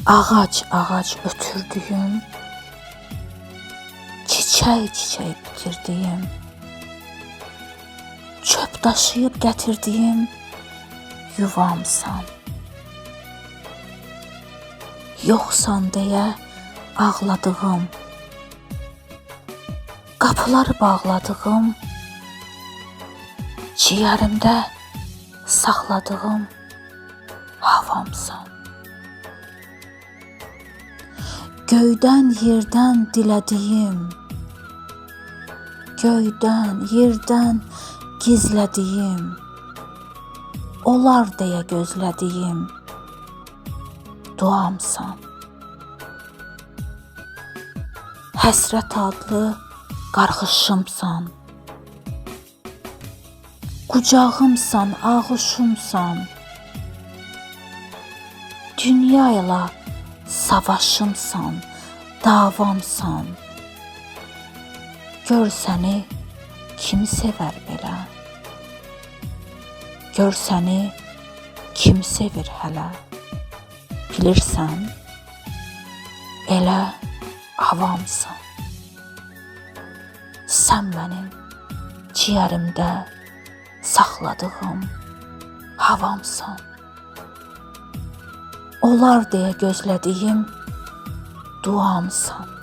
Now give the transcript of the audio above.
Ağac ağac ötürdüyüm, çiçək çiçək bitirdiyim, çöp daşıyıb gətirdiyim yuvamsan. Yoxsan deyə ağladığım, qapıları bağladığım, ciyərimdə saxladığım havamsan. Göydən yerdən dilədiyim, göydən yerdən gizlədiyim, olar deyə gözlədiyim duamsan. Həsrət adlı qarğışımsan, qucağımsan, ağuşumsan, dünya ilə savaşımsan, davamsan. Gör səni kim sevər belə, gör səni kim sevir hələ. Bilirsən, elə avamsan. Sən mənim ciyərimdə saxladığım havamsan. Olar deyə gözlədiyim duamsan.